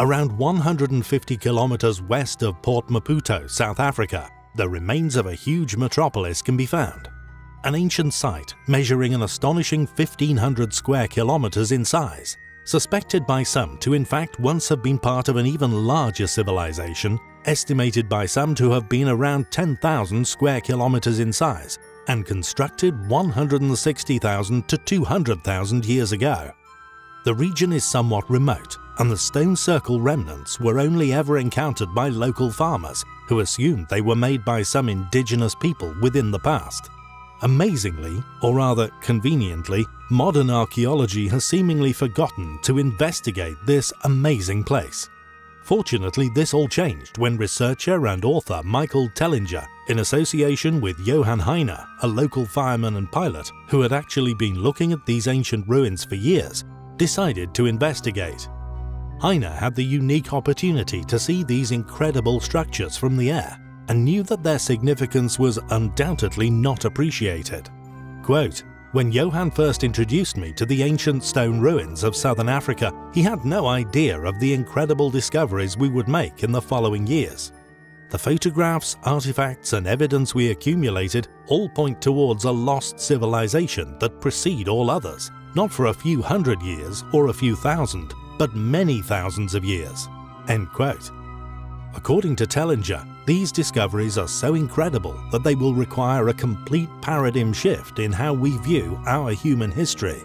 Around 150 kilometers west of Port Maputo, South Africa, the remains of a huge metropolis can be found. An ancient site measuring an astonishing 1,500 square kilometers in size, suspected by some to in fact once have been part of an even larger civilization, estimated by some to have been around 10,000 square kilometers in size, and constructed 160,000 to 200,000 years ago. The region is somewhat remote, and the stone circle remnants were only ever encountered by local farmers who assumed they were made by some indigenous people within the past. Amazingly, or rather conveniently, modern archaeology has seemingly forgotten to investigate this amazing place. Fortunately, this all changed when researcher and author Michael Tellinger, in association with Johann Heine, a local fireman and pilot who had actually been looking at these ancient ruins for years, decided to investigate. Heine had the unique opportunity to see these incredible structures from the air and knew that their significance was undoubtedly not appreciated. Quote, "When Johann first introduced me to the ancient stone ruins of southern Africa, he had no idea of the incredible discoveries we would make in the following years. The photographs, artifacts and evidence we accumulated all point towards a lost civilization that precede all others, not for a few hundred years or a few thousand, but many thousands of years." End quote. According to Tellinger, these discoveries are so incredible that they will require a complete paradigm shift in how we view our human history.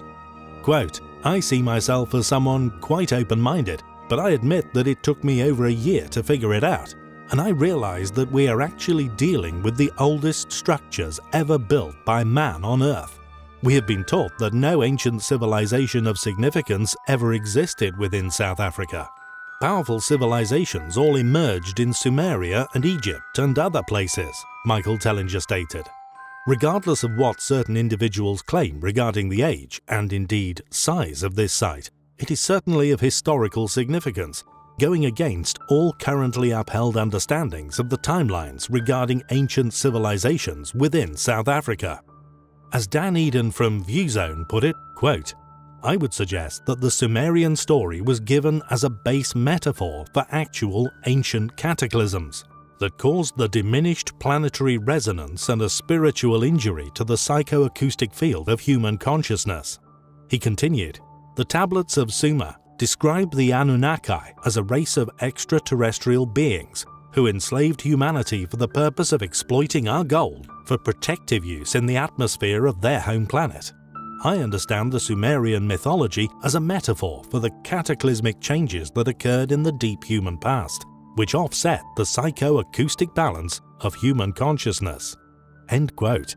Quote, "I see myself as someone quite open-minded, but I admit that it took me over a year to figure it out, and I realized that we are actually dealing with the oldest structures ever built by man on Earth. We have been taught that no ancient civilization of significance ever existed within South Africa. Powerful civilizations all emerged in Sumeria and Egypt and other places," Michael Tellinger stated. Regardless of what certain individuals claim regarding the age and indeed size of this site, it is certainly of historical significance, going against all currently upheld understandings of the timelines regarding ancient civilizations within South Africa. As Dan Eden from ViewZone put it, quote, "I would suggest that the Sumerian story was given as a base metaphor for actual ancient cataclysms that caused the diminished planetary resonance and a spiritual injury to the psychoacoustic field of human consciousness." He continued, "The tablets of Sumer describe the Anunnaki as a race of extraterrestrial beings who enslaved humanity for the purpose of exploiting our gold for protective use in the atmosphere of their home planet. I understand the Sumerian mythology as a metaphor for the cataclysmic changes that occurred in the deep human past, which offset the psychoacoustic balance of human consciousness." End quote.